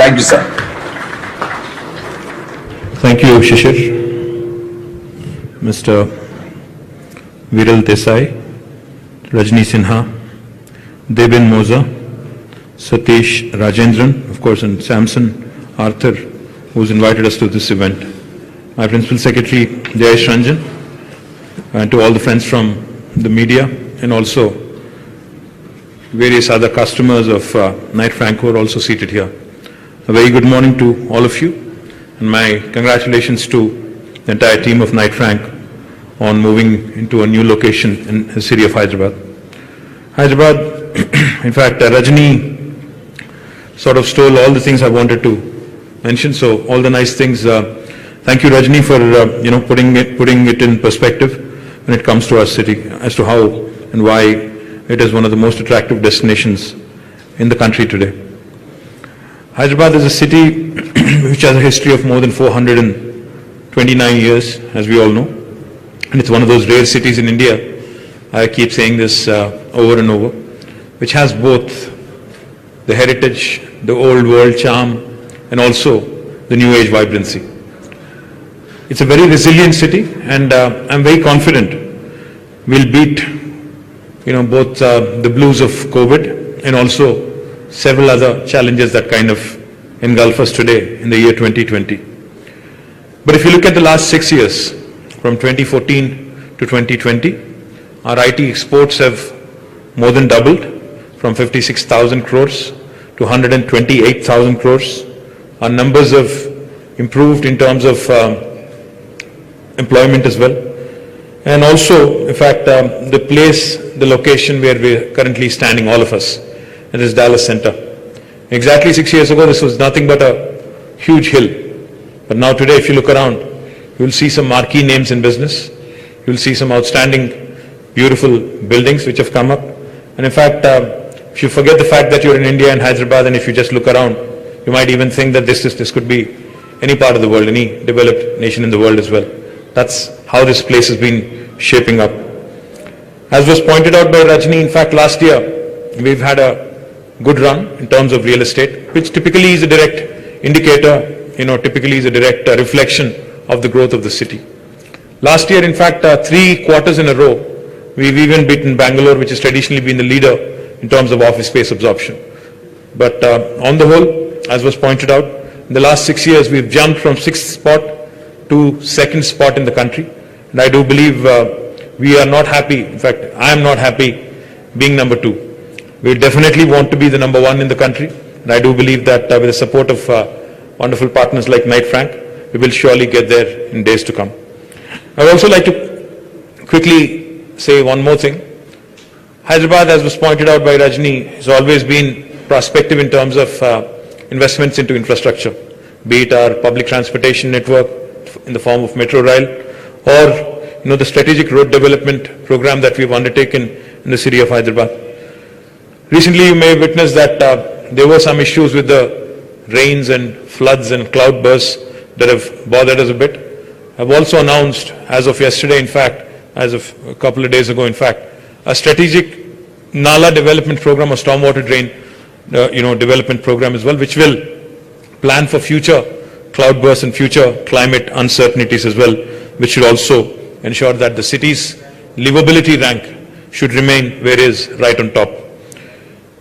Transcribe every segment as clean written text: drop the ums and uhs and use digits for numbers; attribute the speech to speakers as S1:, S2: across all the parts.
S1: Thank you, sir.
S2: Thank you, Shishir. Mr. Viral Desai, Rajni Sinha, Debin Moza, Satish Rajendran, of course, and Samson Arthur, who's invited us to this event. My Principal Secretary, Jayesh Ranjan, and to all the friends from the media, and also various other customers of Knight Frank who are also seated here. A very good morning to all of you, and my congratulations to the entire team of Knight Frank on moving into a new location in the city of Hyderabad. Hyderabad, in fact, Rajni sort of stole all the things I wanted to mention, so all the nice things. Thank you, Rajni, for putting it in perspective when it comes to our city as to how and why it is one of the most attractive destinations in the country today. Hyderabad is a city which has a history of more than 429 years, as we all know, and it's one of those rare cities in India, I keep saying this over and over, which has both the heritage, the old world charm, and also the new age vibrancy. It's a very resilient city, and I'm very confident we'll beat, both the blues of COVID and also several other challenges that kind of engulf us today in the year 2020. But if you look at the last 6 years, from 2014 to 2020, our IT exports have more than doubled from 56,000 crores to 128,000 crores. Our numbers have improved in terms of employment as well. And also, in fact, the location where we're currently standing, all of us, it is Dallas Center. Exactly 6 years ago, this was nothing but a huge hill. But now today, if you look around, you'll see some marquee names in business. You'll see some outstanding, beautiful buildings which have come up. And in fact, if you forget the fact that you're in India and Hyderabad, and if you just look around, you might even think that this could be any part of the world, any developed nation in the world as well. That's how this place has been shaping up. As was pointed out by Rajni, in fact, last year, we've had a good run in terms of real estate, which typically is a direct indicator, typically is a direct reflection of the growth of the city. Last year, in fact, 3 quarters in a row, we've even beaten Bangalore, which has traditionally been the leader in terms of office space absorption. But on the whole, as was pointed out, in the last 6 years, we've jumped from 6th spot to 2nd spot in the country. And I do believe we are not happy. In fact, I am not happy being number 2. We definitely want to be the number 1 in the country. And I do believe that with the support of wonderful partners like Knight Frank, we will surely get there in days to come. I would also like to quickly say one more thing. Hyderabad, as was pointed out by Rajni, has always been prospective in terms of investments into infrastructure, be it our public transportation network in the form of Metro Rail, or the strategic road development program that we've undertaken in the city of Hyderabad. Recently, you may have witnessed that there were some issues with the rains and floods and cloud bursts that have bothered us a bit. I've also announced, as of yesterday, in fact, as of a couple of days ago, in fact, a strategic Nala development program, a stormwater drain, development program as well, which will plan for future cloudbursts and future climate uncertainties as well, which should also ensure that the city's livability rank should remain where it is, right on top.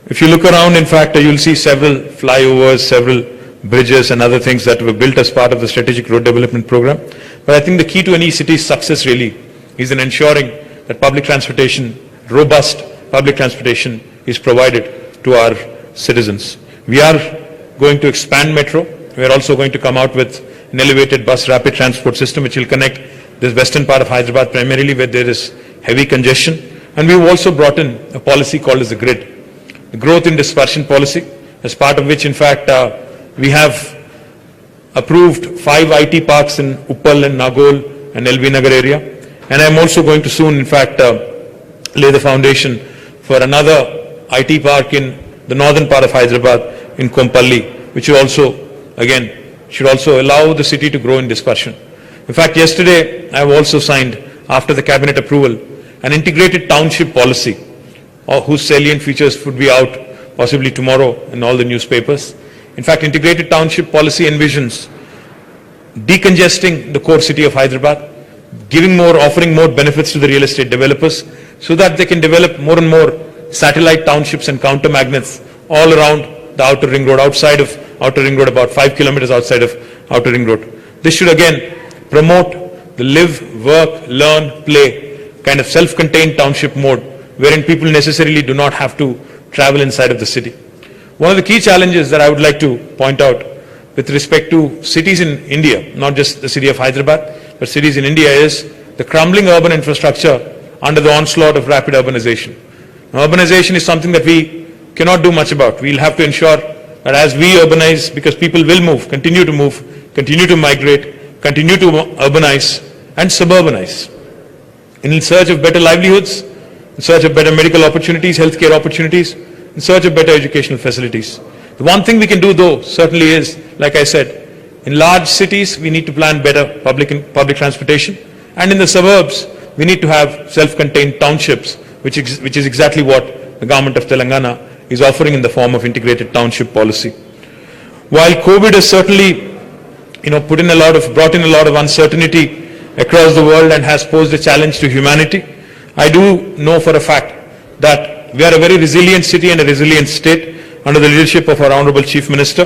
S2: If you look around, in fact, you'll see several flyovers, several bridges and other things that were built as part of the strategic road development program. But I think the key to any city's success really is in ensuring that public transportation, robust public transportation, is provided to our citizens. We are going to expand Metro. We are also going to come out with an elevated bus rapid transport system which will connect this western part of Hyderabad primarily where there is heavy congestion. And we've also brought in a policy called as the GRID, the Growth in Dispersion Policy, as part of which, in fact, we have approved 5 IT parks in Uppal and Nagol and LB Nagar area. And I'm also going to soon, in fact, lay the foundation for another IT park in the northern part of Hyderabad in Kompalli, which will also, again, should also allow the city to grow in dispersion. In fact, yesterday, I have also signed, after the cabinet approval, an integrated township policy, whose salient features would be out possibly tomorrow in all the newspapers, In fact, integrated township policy envisions decongesting the core city of Hyderabad, offering more benefits to the real estate developers so that they can develop more and more satellite townships and counter magnets all around the outer ring road, outside of outer ring road, about 5 kilometers outside of outer ring road. This should again promote the live, work, learn, play kind of self-contained township mode wherein people necessarily do not have to travel inside of the city. One of the key challenges that I would like to point out with respect to cities in India, not just the city of Hyderabad, but cities in India, is the crumbling urban infrastructure under the onslaught of rapid urbanization. Now, urbanization is something that we cannot do much about. We'll have to ensure that as we urbanize, because people will move, continue to migrate, continue to urbanize and suburbanize. In search of better livelihoods, in search of better medical opportunities, healthcare opportunities, in search of better educational facilities. The one thing we can do though certainly is, like I said, in large cities we need to plan better public transportation, and in the suburbs we need to have self-contained townships, which is exactly what the government of Telangana is offering in the form of integrated township policy. While COVID has certainly brought in a lot of uncertainty across the world and has posed a challenge to humanity, I do know for a fact that we are a very resilient city and a resilient state under the leadership of our Honorable Chief Minister.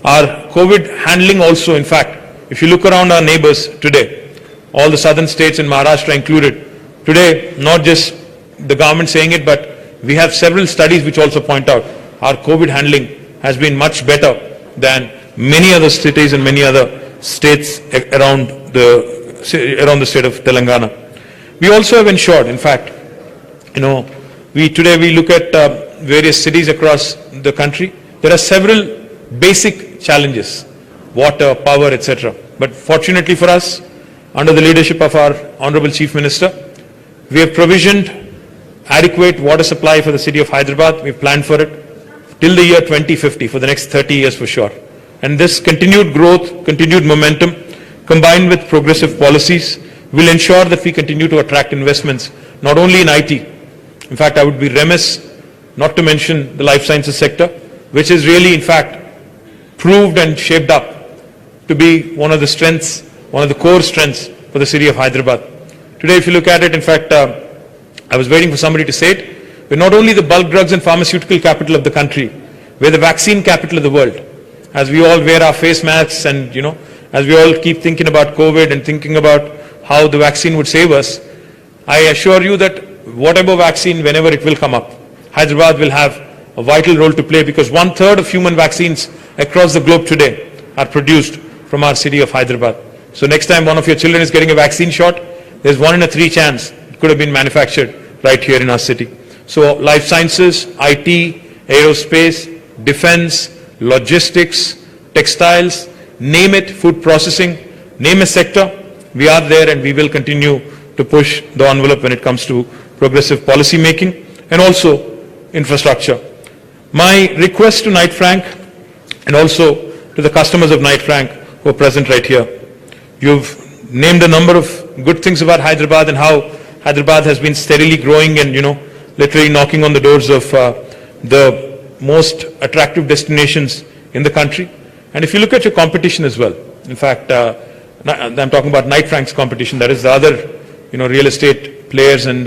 S2: Our COVID handling also, in fact, if you look around our neighbors today, all the southern states and Maharashtra included, today, not just the government saying it, but we have several studies which also point out our COVID handling has been much better than many other cities and many other states around the state of Telangana. We also have ensured, in fact, today we look at various cities across the country. There are several basic challenges, water, power, etc. But fortunately for us, under the leadership of our Honorable Chief Minister, we have provisioned adequate water supply for the city of Hyderabad. We've planned for it till the year 2050, for the next 30 years for sure. And this continued growth, continued momentum, combined with progressive policies, will ensure that we continue to attract investments, not only in IT. In fact, I would be remiss not to mention the life sciences sector, which is really, in fact, proved and shaped up to be one of the strengths, one of the core strengths for the city of Hyderabad. Today, if you look at it, in fact, I was waiting for somebody to say it, we're not only the bulk drugs and pharmaceutical capital of the country, we're the vaccine capital of the world. As we all wear our face masks and, as we all keep thinking about COVID and thinking about how the vaccine would save us, I assure you that whatever vaccine, whenever it will come up, Hyderabad will have a vital role to play, because 1/3 of human vaccines across the globe today are produced from our city of Hyderabad. So next time one of your children is getting a vaccine shot, there's 1 in 3 chance it could have been manufactured right here in our city. So life sciences, IT, aerospace, defense, logistics, textiles, name it, food processing, name a sector, we are there and we will continue to push the envelope when it comes to progressive policy making and also infrastructure. My request to Knight Frank and also to the customers of Knight Frank who are present right here, you've named a number of good things about Hyderabad and how Hyderabad has been steadily growing and, literally knocking on the doors of the most attractive destinations in the country. And if you look at your competition as well, in fact, I'm talking about Knight Frank's competition, that is the other, real estate players and,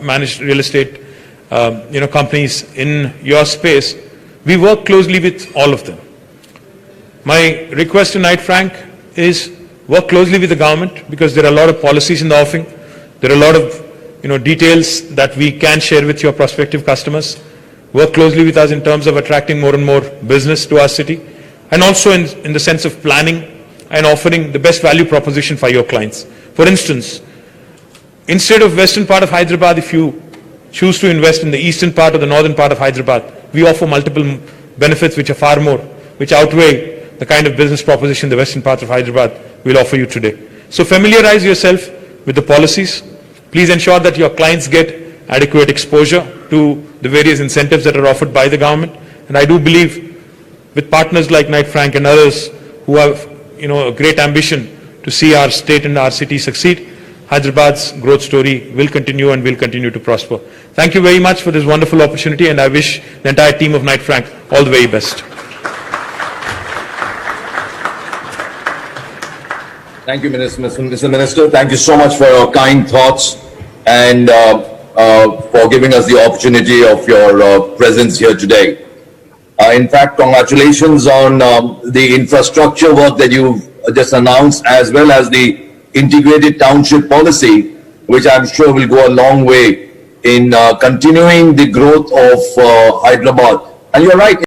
S2: managed real estate, companies in your space, we work closely with all of them. My request to Knight Frank is work closely with the government, because there are a lot of policies in the offing. There are a lot of, details that we can share with your prospective customers. Work closely with us in terms of attracting more and more business to our city, and also in the sense of planning and offering the best value proposition for your clients. For instance, instead of western part of Hyderabad, if you choose to invest in the eastern part or the northern part of Hyderabad, we offer multiple benefits which are far more, which outweigh the kind of business proposition the western part of Hyderabad will offer you today. So familiarize yourself with the policies. Please ensure that your clients get adequate exposure to the various incentives that are offered by the government. And I do believe with partners like Knight Frank and others who have, a great ambition to see our state and our city succeed, Hyderabad's growth story will continue and will continue to prosper. Thank you very much for this wonderful opportunity, and I wish the entire team of Knight Frank all the very best.
S1: Thank you, Mr. Minister. Thank you so much for your kind thoughts and for giving us the opportunity of your presence here today. In fact, congratulations on the infrastructure work that you've just announced, as well as the integrated township policy, which I'm sure will go a long way in continuing the growth of Hyderabad. And you're right.